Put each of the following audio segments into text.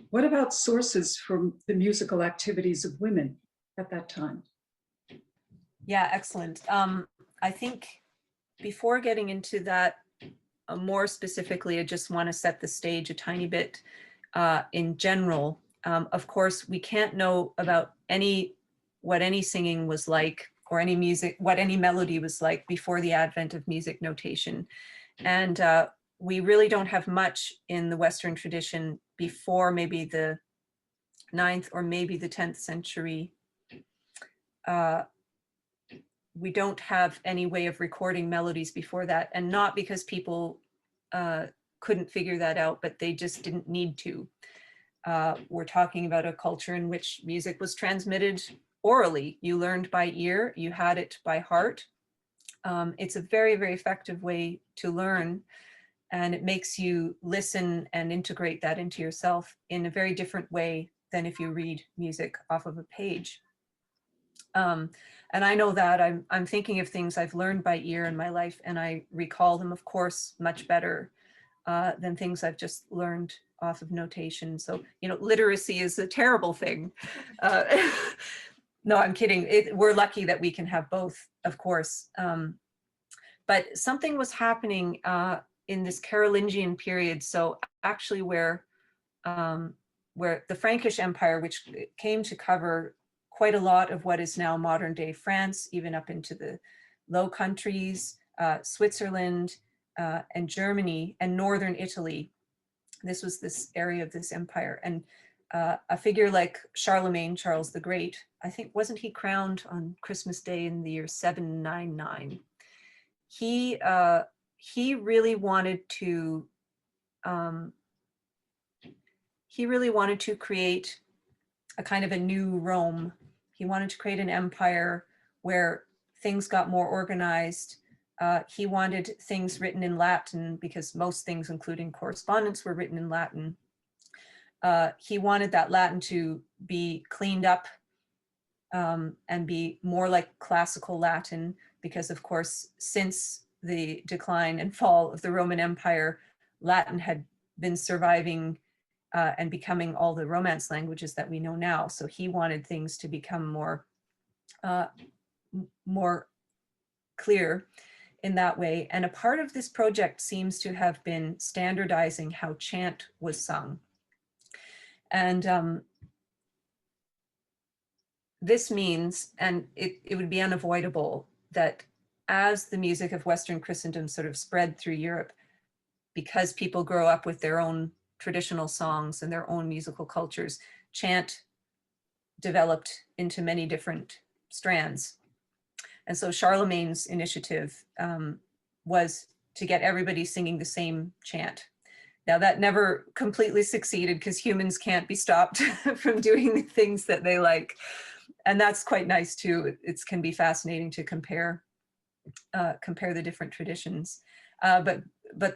What about sources from the musical activities of women at that time? Yeah, excellent. I think before getting into that more specifically, I just want to set the stage a tiny bit in general. Of course, we can't know about what any singing was like, or any music, what any melody was like before the advent of music notation. And we really don't have much in the Western tradition before maybe the 9th or maybe the 10th century. We don't have any way of recording melodies before that, and not because people couldn't figure that out, but they just didn't need to. We're talking about a culture in which music was transmitted orally. You learned by ear, you had it by heart. It's a very, very effective way to learn, and it makes you listen and integrate that into yourself in a very different way than if you read music off of a page. And I know that I'm thinking of things I've learned by ear in my life, and I recall them, of course, much better than things I've just learned off of notation. So, you know, literacy is a terrible thing. No, I'm kidding. We're lucky that we can have both, of course. But something was happening in this Carolingian period. So actually where the Frankish Empire, which came to cover quite a lot of what is now modern day France, even up into the Low Countries, Switzerland, and Germany, and northern Italy. This was this area of this empire. And a figure like Charlemagne, Charles the Great, I think, wasn't he crowned on Christmas Day in the year 799? He really wanted to create a kind of a new Rome. He wanted to create an empire where things got more organized. He wanted things written in Latin because most things, including correspondence, were written in Latin. He wanted that Latin to be cleaned up and be more like classical Latin because, of course, since the decline and fall of the Roman Empire, Latin had been surviving and becoming all the Romance languages that we know now. So he wanted things to become more clear in that way. And a part of this project seems to have been standardizing how chant was sung. And this means, and it would be unavoidable, that as the music of Western Christendom sort of spread through Europe, because people grow up with their own traditional songs and their own musical cultures, chant developed into many different strands. And so Charlemagne's initiative was to get everybody singing the same chant. Now that never completely succeeded because humans can't be stopped from doing the things that they like. And that's quite nice too. It can be fascinating to compare the different traditions. But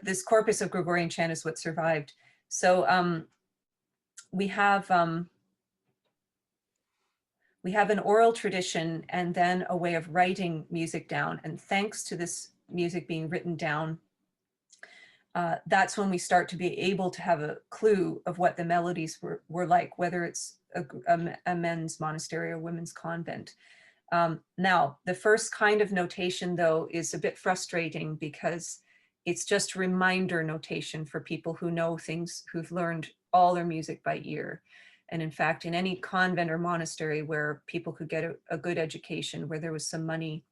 this corpus of Gregorian chant is what survived. So we have an oral tradition and then a way of writing music down. And thanks to this music being written down, that's when we start to be able to have a clue of what the melodies were like, whether it's a men's monastery or women's convent. Now, the first kind of notation, though, is a bit frustrating because it's just reminder notation for people who know things, who've learned all their music by ear. And in fact, in any convent or monastery where people could get a good education, where there was some money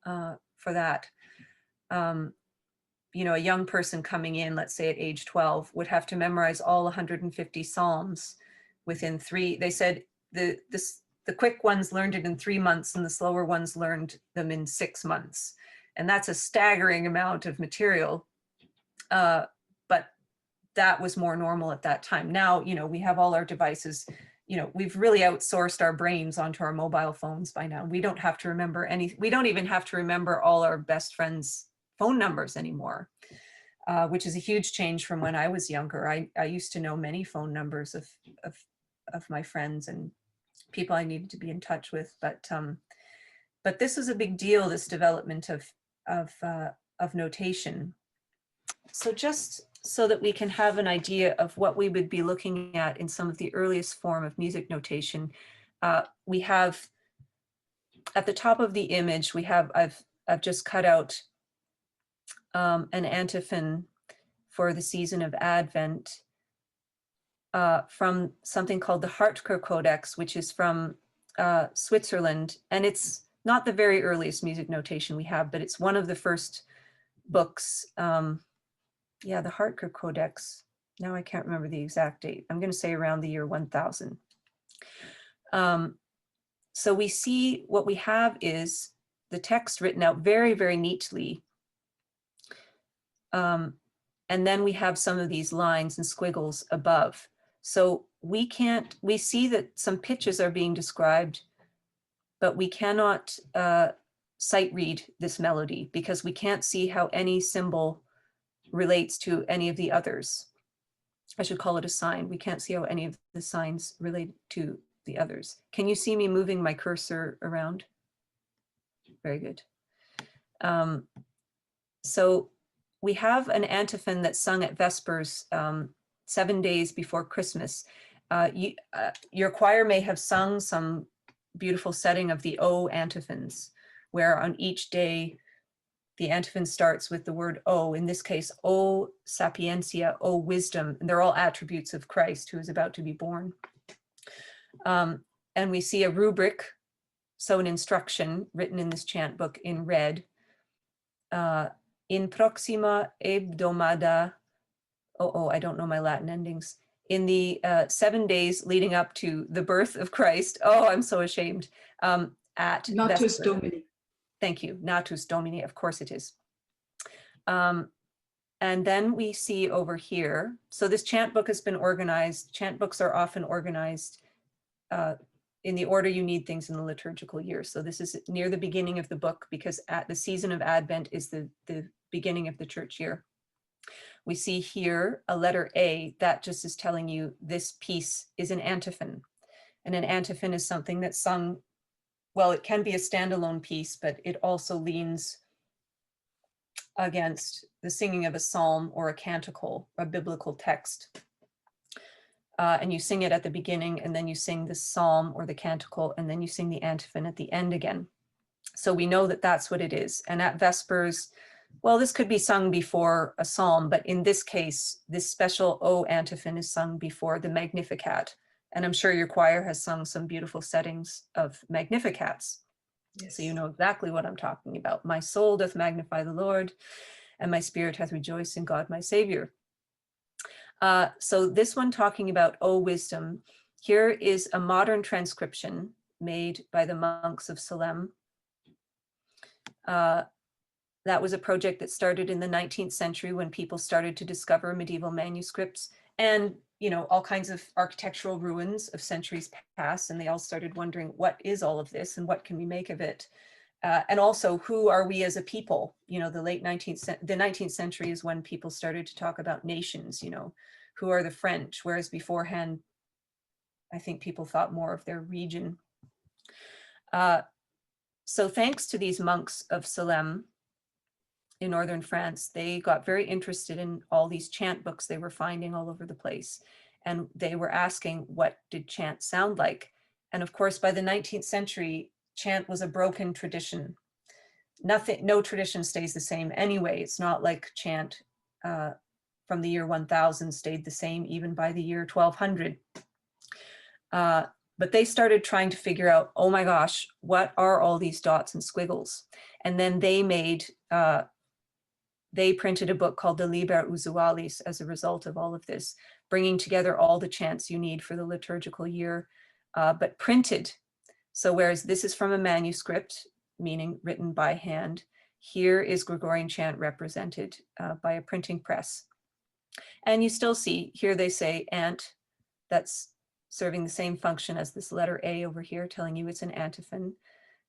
for that, you know, a young person coming in, let's say at age 12, would have to memorize all 150 Psalms within they said the quick ones learned it in 3 months and the slower ones learned them in 6 months. And that's a staggering amount of material. But that was more normal at that time. Now, you know, we have all our devices, you know, we've really outsourced our brains onto our mobile phones by now. We don't have to remember we don't even have to remember all our best friends' phone numbers anymore, which is a huge change from when I was younger. I used to know many phone numbers of my friends and people I needed to be in touch with. But this is a big deal, this development of notation. So just so that we can have an idea of what we would be looking at in some of the earliest form of music notation, we have at the top of the image, I've just cut out an antiphon for the season of Advent from something called the Hildegard, which is from Switzerland. And it's not the very earliest music notation we have, but it's one of the first books. Yeah, the Hildegard. Now I can't remember the exact date. I'm going to say around the year 1000. So we see what we have is the text written out very, very neatly. And then we have some of these lines and squiggles above. So we see that some pitches are being described, but we cannot sight read this melody because we can't see how any symbol relates to any of the others. I should call it a sign. We can't see how any of the signs relate to the others. Can you see me moving my cursor around? Very good. So we have an antiphon that's sung at Vespers 7 days before Christmas. Your choir may have sung some beautiful setting of the O antiphons, where on each day the antiphon starts with the word O, in this case, O sapientia, O wisdom, and they're all attributes of Christ who is about to be born. And we see a rubric, so an instruction written in this chant book in red. In proxima hebdomada, I don't know my Latin endings. In the 7 days leading up to the birth of Christ, I'm so ashamed, at Natus Vesper. Domini. Thank you, Natus Domini, of course it is. And then we see over here, so this chant book has been organized. Chant books are often organized in the order you need things in the liturgical year. So this is near the beginning of the book because at the season of Advent is the beginning of the church year. We see here a letter A that just is telling you this piece is an antiphon. And an antiphon is something that's sung, well, it can be a standalone piece, but it also leans against the singing of a psalm or a canticle, a biblical text. And you sing it at the beginning, and then you sing the psalm or the canticle, and then you sing the antiphon at the end again. So we know that that's what it is. And at Vespers, well, this could be sung before a psalm, but in this case, this special O antiphon is sung before the Magnificat. And I'm sure your choir has sung some beautiful settings of Magnificats. Yes. So you know exactly what I'm talking about. My soul doth magnify the Lord, and my spirit hath rejoiced in God my Savior. So this one talking about O wisdom, here is a modern transcription made by the monks of Salem. That was a project that started in the 19th century when people started to discover medieval manuscripts and, you know, all kinds of architectural ruins of centuries past. And they all started wondering, what is all of this and what can we make of it? And also, who are we as a people? You know, the 19th century is when people started to talk about nations, you know, who are the French? Whereas beforehand, I think people thought more of their region. So thanks to these monks of Salem in northern France, they got very interested in all these chant books they were finding all over the place. And they were asking, what did chant sound like? And of course, by the 19th century, chant was a broken tradition. No tradition stays the same anyway. It's not like chant from the year 1000 stayed the same even by the year 1200. But they started trying to figure out, oh my gosh, what are all these dots and squiggles? And then they printed a book called the Liber Usualis as a result of all of this, bringing together all the chants you need for the liturgical year, but printed. So whereas this is from a manuscript, meaning written by hand, here is Gregorian chant represented by a printing press. And you still see, here they say ant, that's serving the same function as this letter A over here, telling you it's an antiphon.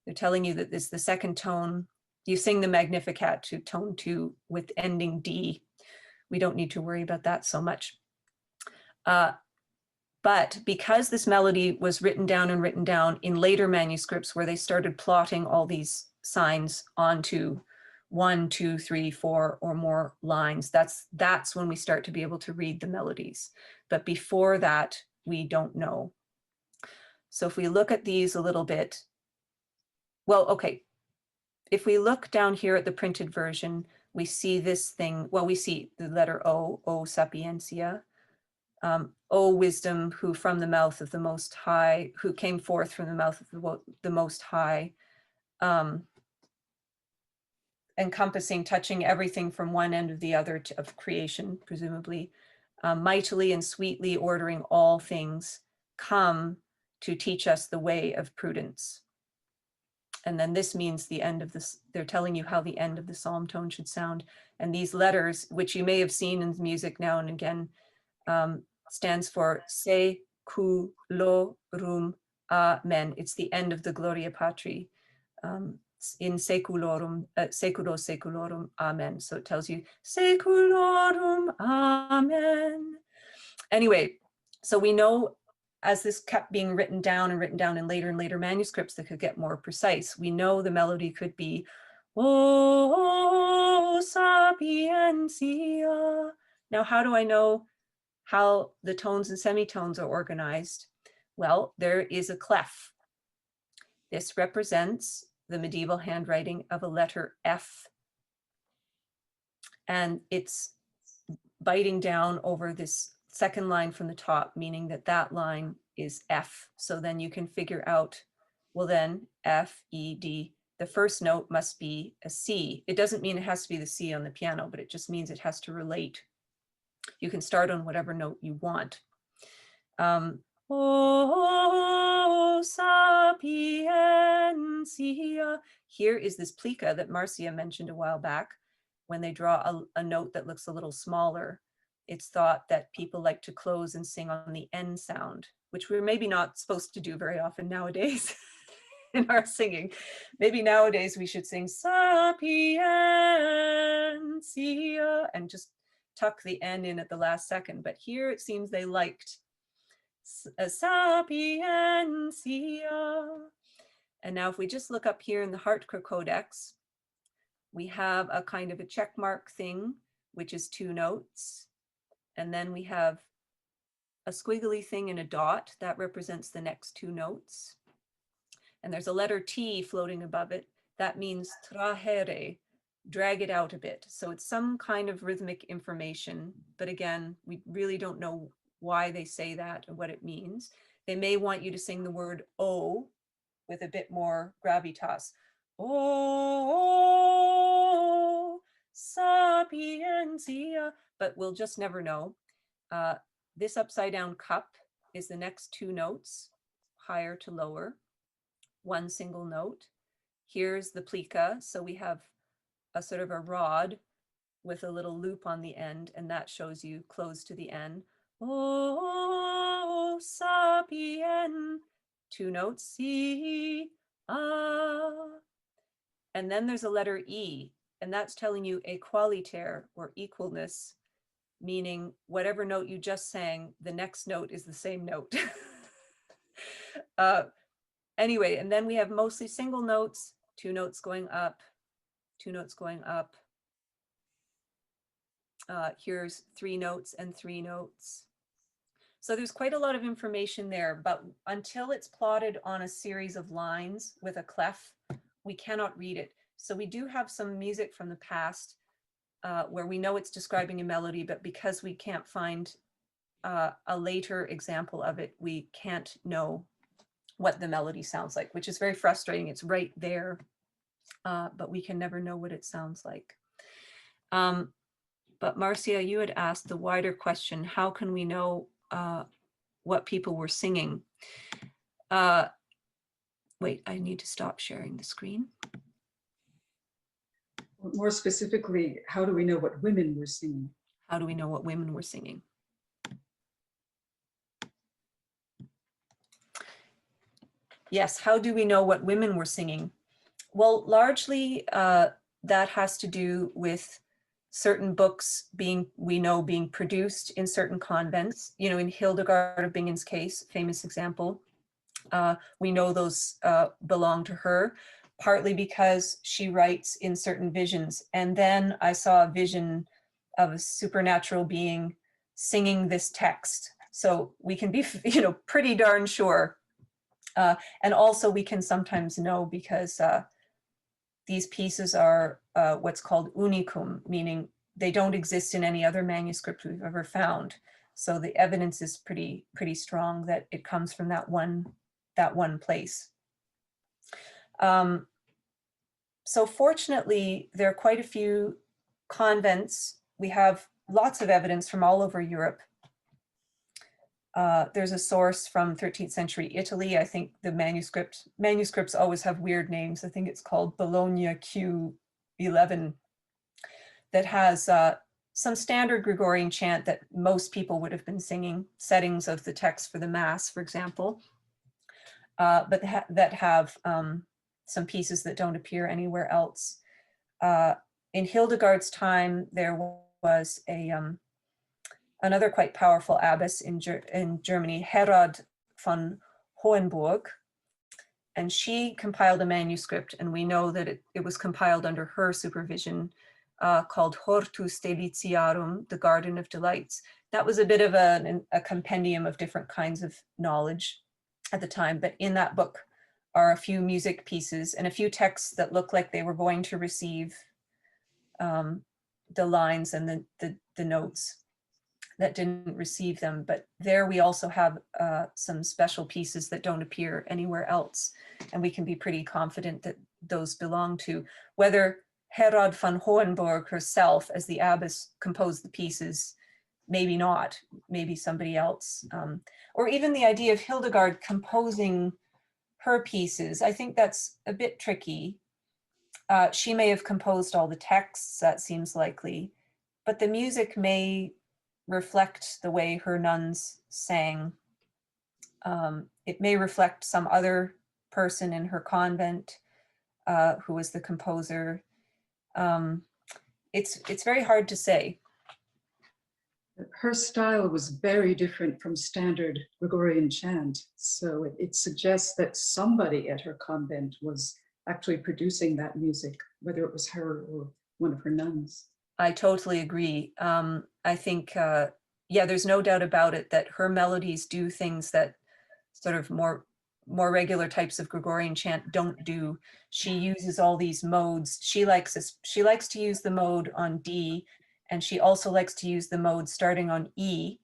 They're telling you that this is the second tone. You sing the Magnificat to tone 2 with ending D. We don't need to worry about that so much. But because this melody was written down in later manuscripts where they started plotting all these signs onto 1, 2, 3, 4 or more lines. That's when we start to be able to read the melodies. But before that, we don't know. So if we look at these a little bit, well, okay. If we look down here at the printed version, we see this thing, well, we see the letter O, O sapientia, O wisdom, who from the mouth of the Most High, who came forth from the mouth of the Most High, encompassing, touching everything from one end of the other of creation, presumably, mightily and sweetly ordering all things, come to teach us the way of prudence. And then this means the end of this, they're telling you how the end of the psalm tone should sound. And these letters, which you may have seen in music now and again, stands for seculorum amen. It's the end of the Gloria Patri. In seculorum, seculo seculorum, amen. So it tells you seculorum, amen. Anyway, so we know as this kept being written down in later and later manuscripts that could get more precise, we know the melody could be O sapientia. Now, how do I know how the tones and semitones are organized? Well, there is a clef. This represents the medieval handwriting of a letter F. And it's biting down over this second line from the top, meaning that that line is F. So then you can figure out, well then, F, E, D, the first note must be a C. It doesn't mean it has to be the C on the piano, but it just means it has to relate. You can start on whatever note you want. O sapientia. Here is this plica that Marcia mentioned a while back. When they draw a note that looks a little smaller, it's thought that people like to close and sing on the N sound, which we're maybe not supposed to do very often nowadays in our singing. Maybe nowadays we should sing sapientia and just tuck the N in at the last second. But here it seems they liked sapientia. And now if we just look up here in the Hildegard, we have a kind of a check mark thing, which is 2 notes. And then we have a squiggly thing and a dot that represents the next 2 notes. And there's a letter T floating above it. That means trahere, drag it out a bit. So it's some kind of rhythmic information. But again, we really don't know why they say that or what it means. They may want you to sing the word O with a bit more gravitas. Oh, sapientia, but we'll just never know. This upside down cup is the next 2 notes, higher to lower, 1 single note. Here's the plica, so we have a sort of a rod with a little loop on the end, and that shows you close to the N. Oh, sapien, 2 notes, C, A. And then there's a letter E, and that's telling you equaliter or equalness, meaning whatever note you just sang, the next note is the same note. Anyway, and then we have mostly single notes, 2 notes going up, 2 notes going up. Here's 3 notes and 3 notes. So there's quite a lot of information there, but until it's plotted on a series of lines with a clef, we cannot read it. So we do have some music from the past where we know it's describing a melody, but because we can't find a later example of it, we can't know what the melody sounds like, which is very frustrating. It's right there, but we can never know what it sounds like. But Marcia, you had asked the wider question, how can we know what people were singing? Wait, I need to stop sharing the screen. More specifically, how do we know what women were singing? How do we know what women were singing? Yes, how do we know what women were singing? Well, largely that has to do with certain books being produced in certain convents. You know, in Hildegard of Bingen's case, famous example, we know those belong to her. partly because she writes in certain visions. And then I saw a vision of a supernatural being singing this text. So we can be, pretty darn sure. And also we can sometimes know because these pieces are what's called unicum, meaning they don't exist in any other manuscript we've ever found. So the evidence is pretty strong that it comes from that one place. So fortunately, there are quite a few convents. We have lots of evidence from all over Europe. There's a source from 13th century Italy. I think the manuscripts always have weird names. I think it's called Bologna Q11, that has some standard Gregorian chant that most people would have been singing, settings of the text for the Mass, for example, but that have some pieces that don't appear anywhere else. In Hildegard's time, there was another quite powerful abbess in Germany, Herod von Hohenburg, and she compiled a manuscript, and we know that it was compiled under her supervision, called Hortus Deliciarum, the Garden of Delights. That was a bit of a compendium of different kinds of knowledge at the time, but in that book are a few music pieces and a few texts that look like they were going to receive the lines and the notes that didn't receive them. But there we also have some special pieces that don't appear anywhere else. And we can be pretty confident that those belong to, whether Herod von Hohenburg herself as the abbess composed the pieces, maybe not, maybe somebody else. Or even the idea of Hildegard composing her pieces, I think that's a bit tricky. She may have composed all the texts, that seems likely, but the music may reflect the way her nuns sang. It may reflect some other person in her convent who was the composer. It's very hard to say. Her style was very different from standard Gregorian chant. So it suggests that somebody at her convent was actually producing that music, whether it was her or one of her nuns. I totally agree. I think, yeah, there's no doubt about it that her melodies do things that sort of more regular types of Gregorian chant don't do. She uses all these modes. She likes to use the mode on D, and she also likes to use the mode starting on E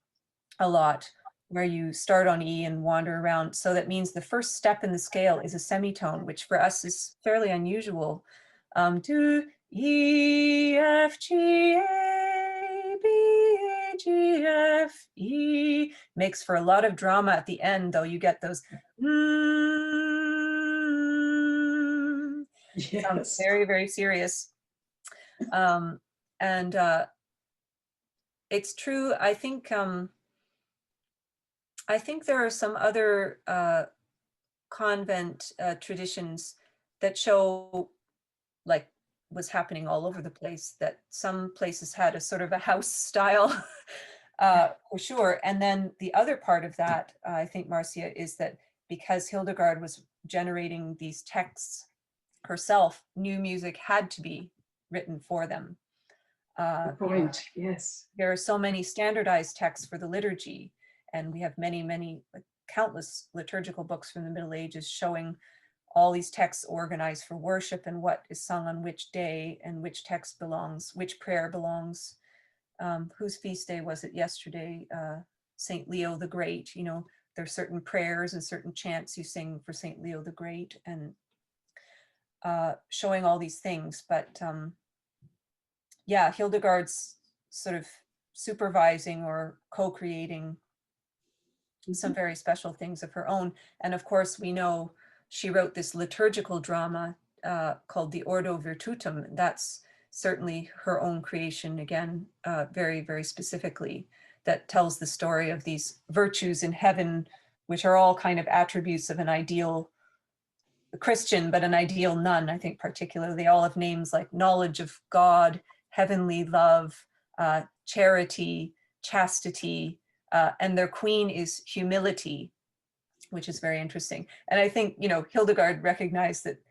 a lot, where you start on E and wander around. So that means the first step in the scale is a semitone, which for us is fairly unusual. Do, E, F, G, A, B, A, G, F, E. Makes for a lot of drama at the end, though. You get those Yes. Sounds very, very serious. And it's true. I think there are some other convent traditions that show, like was happening all over the place, that some places had a sort of a house style for sure. And then the other part of that, I think, Marcia, is that because Hildegard was generating these texts herself, new music had to be written for them. Good point, yes. There are so many standardized texts for the liturgy, and we have many, like, countless liturgical books from the Middle Ages showing all these texts organized for worship and what is sung on which day and which text belongs, which prayer belongs. Whose feast day was it yesterday? Saint Leo the Great. You know, there's certain prayers and certain chants you sing for Saint Leo the Great, and showing all these things. But yeah, Hildegard's sort of supervising or co-creating some very special things of her own. And of course, we know she wrote this liturgical drama called the Ordo Virtutum. That's certainly her own creation, again, very, very specifically, that tells the story of these virtues in heaven, which are all kind of attributes of an ideal Christian, but an ideal nun, I think particularly. They all have names like knowledge of God, heavenly love, charity, chastity, and their queen is humility, which is very interesting. And I think, you know, Hildegard recognized that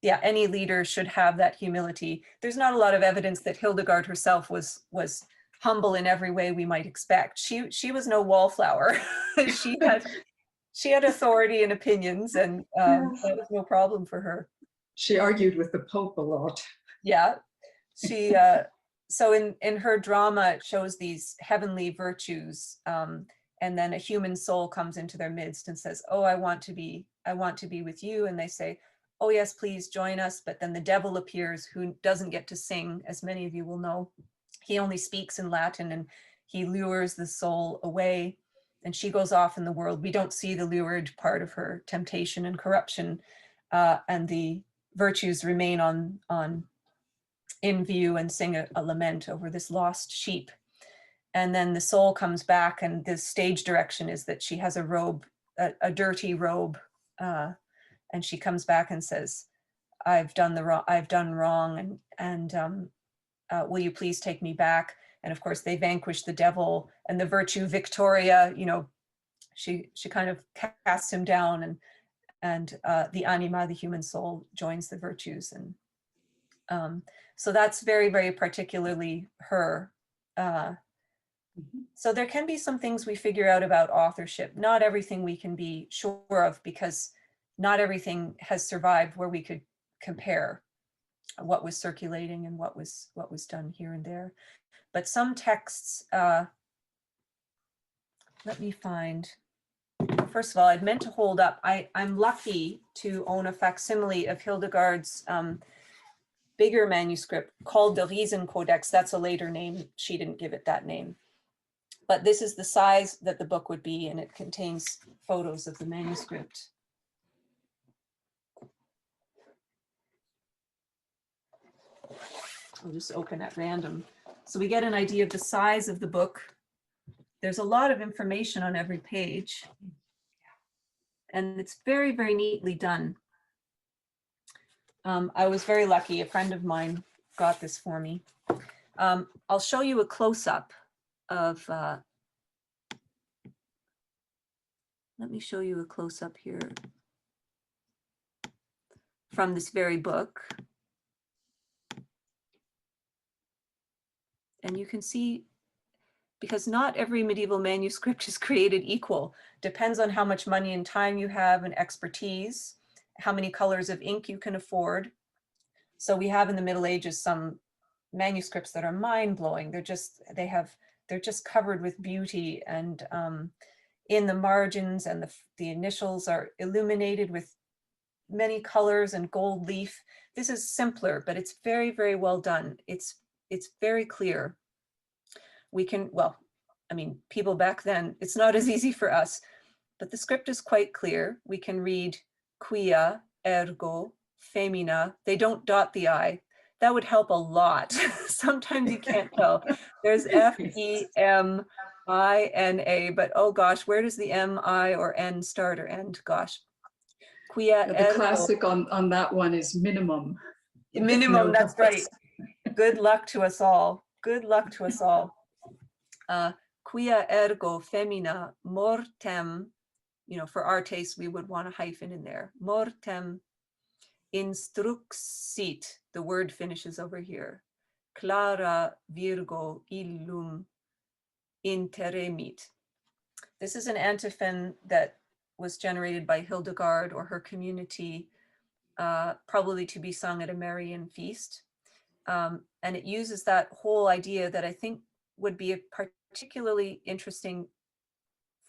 yeah, any leader should have that humility. There's not a lot of evidence that Hildegard herself was humble in every way we might expect. She was no wallflower. she had authority and opinions, and Yes. that was no problem for her. She argued with the Pope a lot. Yeah, she so in her drama it shows these heavenly virtues, and then a human soul comes into their midst and says, oh, I want to be with you, and they say, oh yes, please join us. But then the devil appears, who doesn't get to sing, as many of you will know. He only speaks in Latin, and he lures the soul away, and she goes off in the world. We don't see the lured part of her temptation and corruption, and the virtues remain in view and sing a lament over this lost sheep. And then the soul comes back, and the stage direction is that she has a robe, a dirty robe, and she comes back and says, I've done wrong, and will you please take me back? And of course they vanquish the devil, and the virtue Victoria, you know, she kind of casts him down, and the anima, the human soul, joins the virtues. And so that's very, very particularly her. So there can be some things we figure out about authorship. Not everything we can be sure of, because not everything has survived where we could compare what was circulating and what was done here and there. But some texts, let me find. First of all, I'd meant to hold up. I'm lucky to own a facsimile of Hildegard's bigger manuscript called the Riesencodex. That's a later name. She didn't give it that name. But this is the size that the book would be, and it contains photos of the manuscript. I'll just open at random. So we get an idea of the size of the book. There's a lot of information on every page, and it's very, very neatly done. I was very lucky. A friend of mine got this for me. I'll show you a close-up of, let me show you a close-up here from this very book. And you can see, because not every medieval manuscript is created equal. Depends on how much money and time you have and expertise, how many colors of ink you can afford. So we have in the Middle Ages some manuscripts that are mind-blowing. They're just covered with beauty, and in the margins, and the initials are illuminated with many colors and gold leaf. This is simpler, but it's very, very well done. It's very clear. We can, well, I mean, people back then, it's not as easy for us, but the script is quite clear. We can read quia, ergo, femina. They don't dot the I. That would help a lot. Sometimes you can't tell. There's F-E-M-I-N-A, but oh gosh, where does the M-I or N start or end? Gosh. Quia, the ergo. classic on that one is minimum. Minimum, No that's dots. right. Good luck to us all. Good luck to us all. Quia ergo femina mortem, you know, for our taste, we would want a hyphen in there. Mortem instruxit, the word finishes over here. Clara, virgo, illum, interemet. This is an antiphon that was generated by Hildegard or her community, probably to be sung at a Marian feast. And it uses that whole idea that I think would be particularly interesting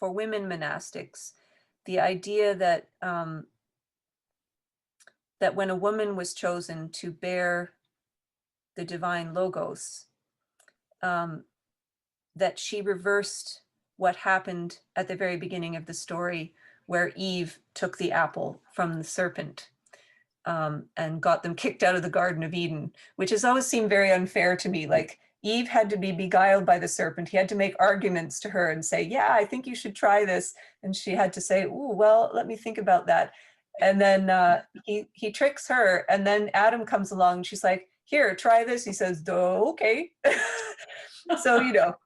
for women monastics, the idea that that when a woman was chosen to bear the divine logos, that she reversed what happened at the very beginning of the story, where Eve took the apple from the serpent and got them kicked out of the Garden of Eden, which has always seemed very unfair to me. Like, Eve had to be beguiled by the serpent. He had to make arguments to her and say, yeah, I think you should try this. And she had to say, oh, well, let me think about that. And then he tricks her. And then Adam comes along and she's like, here, try this. He says, okay. So, you know,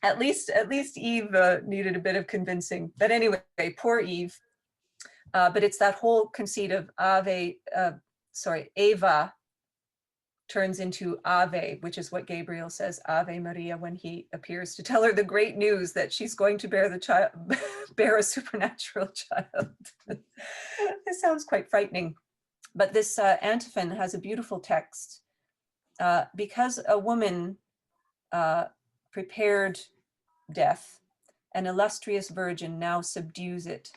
at least Eve needed a bit of convincing. But anyway, poor Eve. But it's that whole conceit of Ave, Ava turns into Ave, which is what Gabriel says, Ave Maria, when he appears to tell her the great news that she's going to bear the child, bear a supernatural child. This sounds quite frightening. But this antiphon has a beautiful text. Because a woman prepared death, an illustrious virgin now subdues it,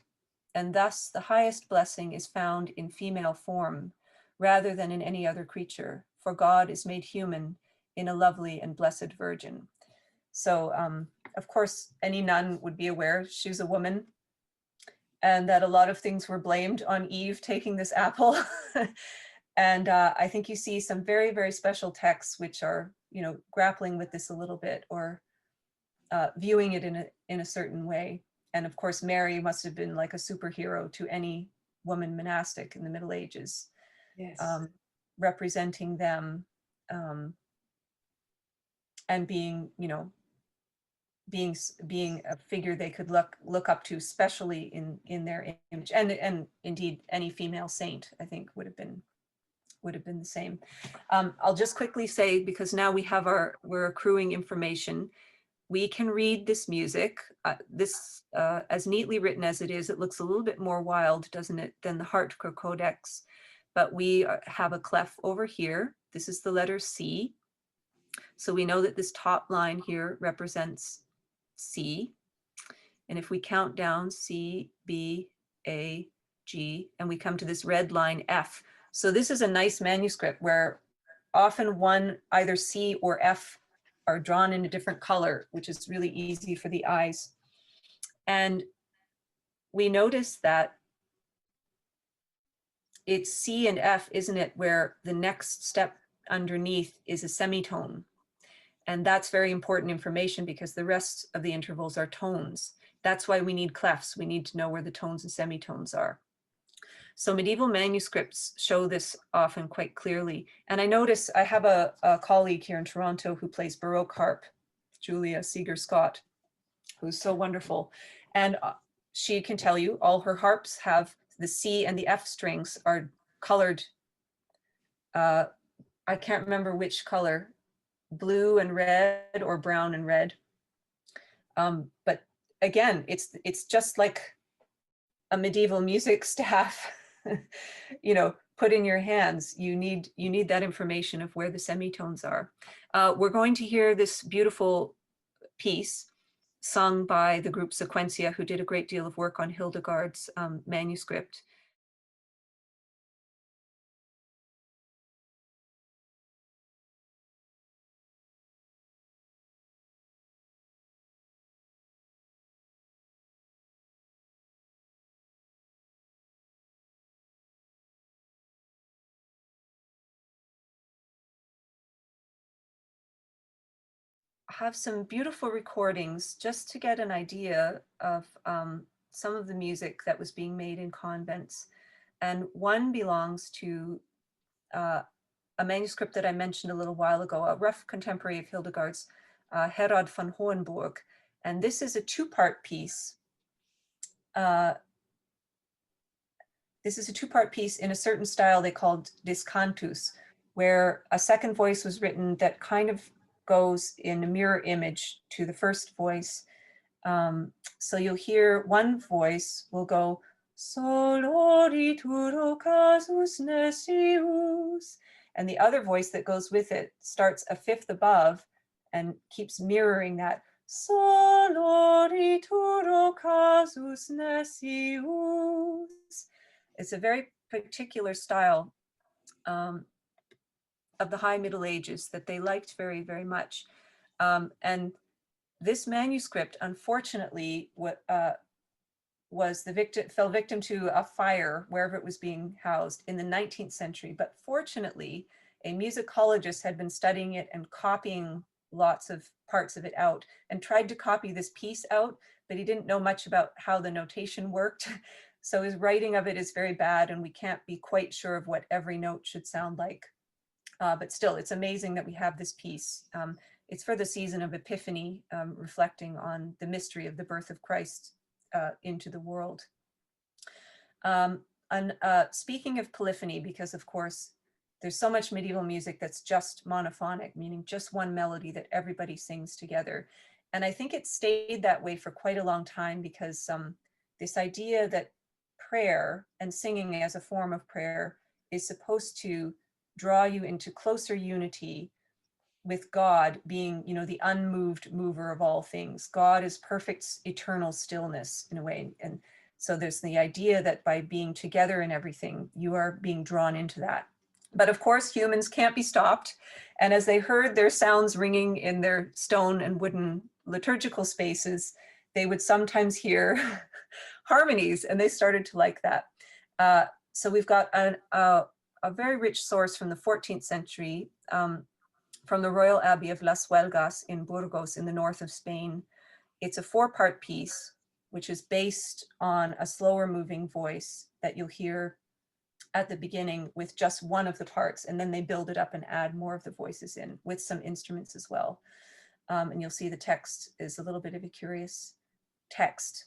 and thus the highest blessing is found in female form rather than in any other creature, for God is made human in a lovely and blessed virgin. So of course, any nun would be aware she's a woman and that a lot of things were blamed on Eve taking this apple. And I think you see some very, very special texts which are, grappling with this a little bit, or viewing it in a certain way. And of course, Mary must have been like a superhero to any woman monastic in the Middle Ages. Yes. Representing them and being, being a figure they could look up to, especially in their image, and indeed any female saint, I think would have been the same. I'll just quickly say, because now we're accruing information. We can read this music. This, as neatly written as it is, it looks a little bit more wild, doesn't it, than the Codex. But we have a clef over here. This is the letter C. So we know that this top line here represents C. And if we count down C, B, A, G, and we come to this red line F. So this is a nice manuscript where often either C or F are drawn in a different color, which is really easy for the eyes. And we notice that it's C and F, isn't it, where the next step underneath is a semitone. And that's very important information because the rest of the intervals are tones. That's why we need clefs. We need to know where the tones and semitones are. So medieval manuscripts show this often quite clearly. And I notice I have a colleague here in Toronto who plays Baroque harp, Julia Seeger-Scott, who's so wonderful. And she can tell you all her harps have the C and the F strings are colored. I can't remember which color, blue and red or brown and red. But again, it's just like a medieval music staff, put in your hands. You need that information of where the semitones are. We're going to hear this beautiful piece sung by the group Sequentia, who did a great deal of work on Hildegard's manuscript. Have some beautiful recordings just to get an idea of some of the music that was being made in convents. And one belongs to a manuscript that I mentioned a little while ago, a rough contemporary of Hildegard's, Herod von Hohenburg. And this is a two-part piece. This is a two-part piece in a certain style they called discantus, where a second voice was written that kind of goes in a mirror image to the first voice. So you'll hear one voice will go, Solorituro casus necius. And the other voice that goes with it starts a fifth above and keeps mirroring that. Solorituro casus necius. It's a very particular style of the High Middle Ages that they liked very, very much. And this manuscript, unfortunately, fell victim to a fire wherever it was being housed in the 19th century. But fortunately, a musicologist had been studying it and copying lots of parts of it out and tried to copy this piece out, but he didn't know much about how the notation worked. So his writing of it is very bad, and we can't be quite sure of what every note should sound like. But still, it's amazing that we have this piece. It's for the season of Epiphany, reflecting on the mystery of the birth of Christ into the world. speaking of polyphony, because of course there's so much medieval music that's just monophonic, meaning just one melody that everybody sings together. And I think it stayed that way for quite a long time because this idea that prayer and singing as a form of prayer is supposed to draw you into closer unity with God being, you know, the unmoved mover of all things. God is perfect eternal stillness in a way. And so there's the idea that by being together in everything, you are being drawn into that. But of course, humans can't be stopped. And as they heard their sounds ringing in their stone and wooden liturgical spaces, they would sometimes hear harmonies, and they started to like that. So we've got a very rich source from the 14th century, from the Royal Abbey of Las Huelgas in Burgos in the north of Spain. It's a 4-part piece, which is based on a slower moving voice that you'll hear at the beginning with just one of the parts, and then they build it up and add more of the voices in with some instruments as well. And you'll see the text is a little bit of a curious text.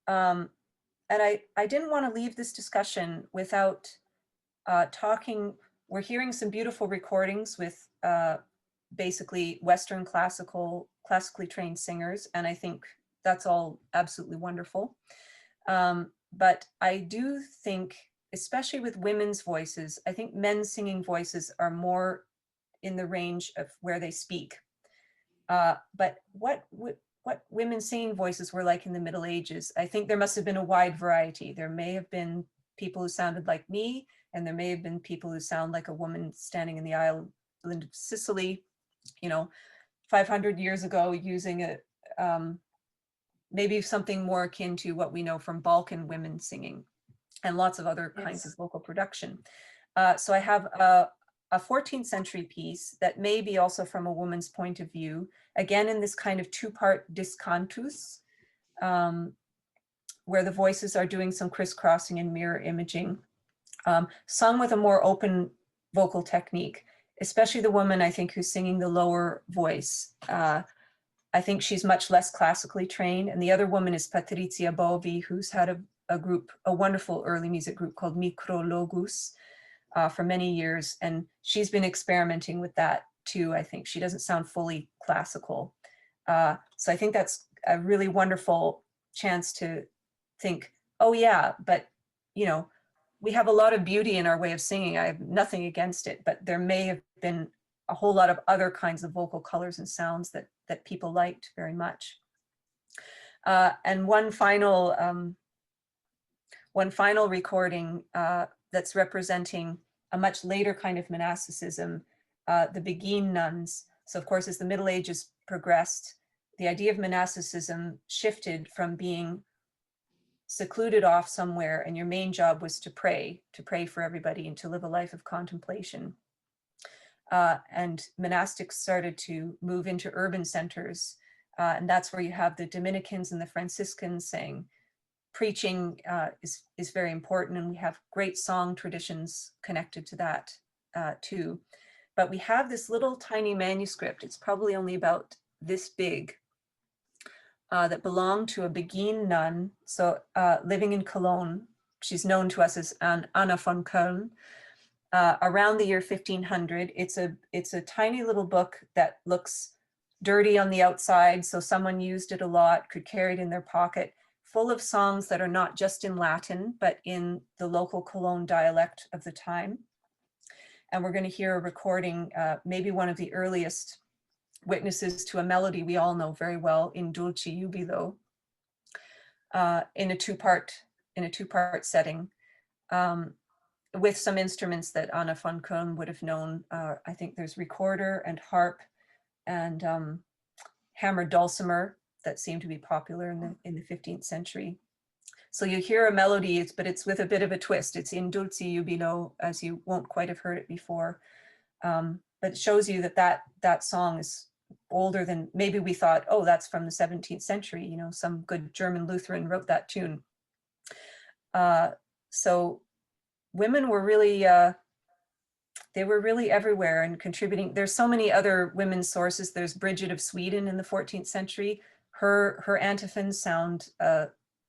And I didn't want to leave this discussion without talking. We're hearing some beautiful recordings with basically Western classically trained singers, and I think that's all absolutely wonderful. But I do think, especially with women's voices, I think men's singing voices are more in the range of where they speak. But what women's singing voices were like in the Middle Ages, I think there must have been a wide variety. There may have been people who sounded like me, and there may have been people who sound like a woman standing in the island of Sicily, you know, 500 years ago, using a maybe something more akin to what we know from Balkan women singing, and lots of other kinds of vocal production. So I have a 14th century piece that may be also from a woman's point of view, again in this kind of 2-part discantus, where the voices are doing some crisscrossing and mirror imaging, sung with a more open vocal technique, especially the woman, I think, who's singing the lower voice. I think she's much less classically trained. And the other woman is Patrizia Bovi, who's had a group, a wonderful early music group called Micrologus for many years. And she's been experimenting with that too, I think. She doesn't sound fully classical. So I think that's a really wonderful chance to think, oh yeah, but you know, we have a lot of beauty in our way of singing. I have nothing against it, but there may have been a whole lot of other kinds of vocal colors and sounds that people liked very much. And one final recording that's representing a much later kind of monasticism, the Bingen nuns. So of course, as the Middle Ages progressed, the idea of monasticism shifted from being secluded off somewhere and your main job was to pray for everybody and to live a life of contemplation. And monastics started to move into urban centers. And that's where you have the Dominicans and the Franciscans saying preaching is very important. And we have great song traditions connected to that too. But we have this little tiny manuscript. It's probably only about this big, that belonged to a Bingen nun, so living in Cologne. She's known to us as Anna von Köln. Around the year 1500, it's a tiny little book that looks dirty on the outside, so someone used it a lot, could carry it in their pocket, full of songs that are not just in Latin, but in the local Cologne dialect of the time. And we're going to hear a recording, maybe one of the earliest witnesses to a melody we all know very well, in Dulci Jubilo, in a two-part setting, with some instruments that Anna von Köln would have known. I think there's recorder and harp and hammered dulcimer that seemed to be popular in the 15th century. So you hear a melody, but it's with a bit of a twist. It's in Dulci Jubilo, as you won't quite have heard it before. But it shows you that song is older than maybe we thought, oh, that's from the 17th century, you know, some good German Lutheran wrote that tune. So women were really, they were really everywhere and contributing. There's so many other women's sources. There's Bridget of Sweden in the 14th century. Her antiphons sound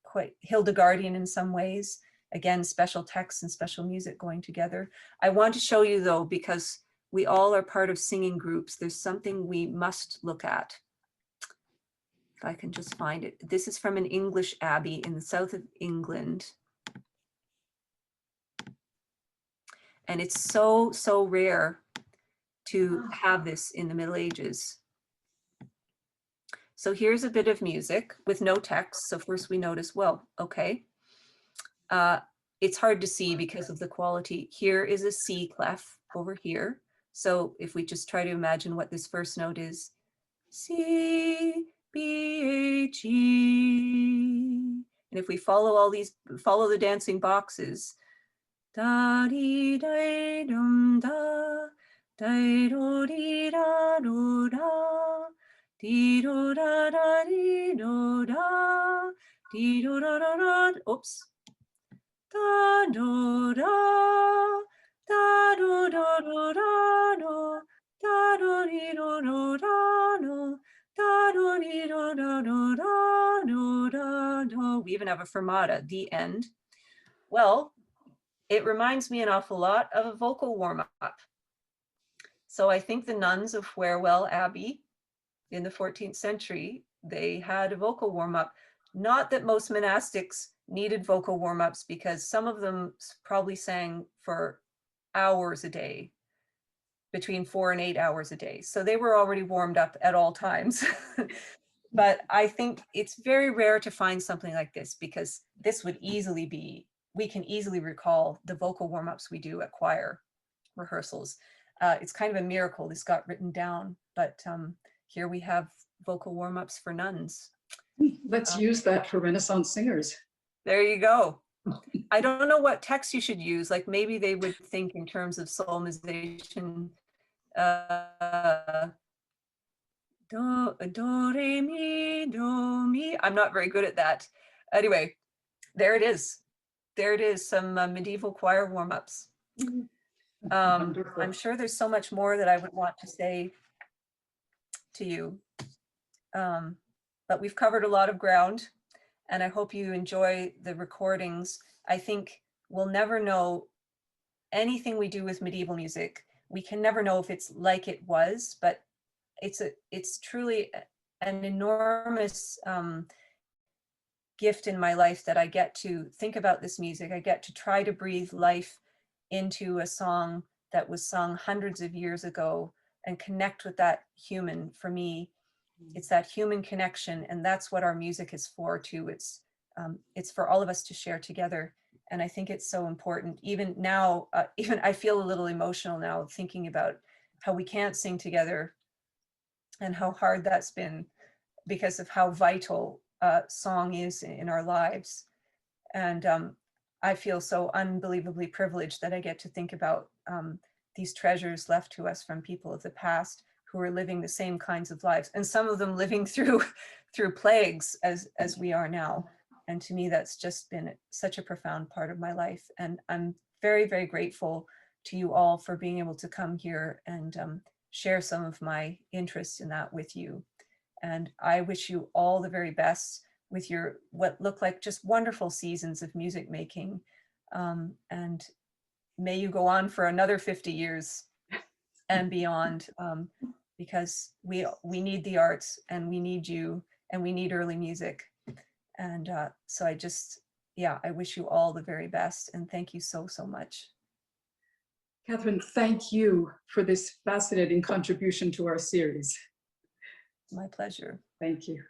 quite Hildegardian in some ways. again, special texts and special music going together. I want to show you though, because we all are part of singing groups, there's something we must look at. If I can just find it. This is from an English abbey in the south of England. And it's so, so rare to have this in the Middle Ages. So here's a bit of music with no text. So first we notice, well, okay. It's hard to see because of the quality. Here is a C clef over here. So if we just try to imagine what this first note is, C, B, H, E. And if we follow follow the dancing boxes, da, dee, da, dum, da, da, do, dee, da, do, da, dee, do, da, da, dee, do, da, dee, do, da, da, da, oops. Da, do, da, da, do, da, do, da, do, da, do, dee, do, do, da, do, da, do, dee, do, da, do, da, do, da, do. We even have a fermata, the end. Well, it reminds me an awful lot of a vocal warm-up. So I think the nuns of Wherwell Abbey in the 14th century, they had a vocal warm-up. Not that most monastics needed vocal warm-ups, because some of them probably sang for hours a day, between 4 and 8 hours a day. So they were already warmed up at all times. But I think it's very rare to find something like this, because this would easily be, we can easily recall the vocal warm-ups we do at choir rehearsals. It's kind of a miracle this got written down, but here we have vocal warm-ups for nuns. Let's use that for Renaissance singers. There you go. I don't know what text you should use. Like maybe they would think in terms of solemnization. Do, re, mi, do, mi. I'm not very good at that. Anyway, there it is. There it is, some medieval choir warm-ups. I'm sure there's so much more that I would want to say to you. But we've covered a lot of ground, and I hope you enjoy the recordings. I think we'll never know anything we do with medieval music. We can never know if it's like it was, but it's truly an enormous gift in my life that I get to think about this music. I get to try to breathe life into a song that was sung hundreds of years ago and connect with that human. For me, it's that human connection, and that's what our music is for too. It's for all of us to share together, and I think it's so important. Even now, even I feel a little emotional now thinking about how we can't sing together and how hard that's been because of how vital song is in our lives. And I feel so unbelievably privileged that I get to think about these treasures left to us from people of the past who are living the same kinds of lives, and some of them living through plagues as we are now. And to me, that's just been such a profound part of my life. And I'm very, very grateful to you all for being able to come here and share some of my interests in that with you. And I wish you all the very best with your, what look like just wonderful seasons of music making. And may you go on for another 50 years and beyond, because we need the arts, and we need you, and we need early music. And so I just, yeah, I wish you all the very best, and thank you so, so much. Katherine, thank you for this fascinating contribution to our series. My pleasure. Thank you.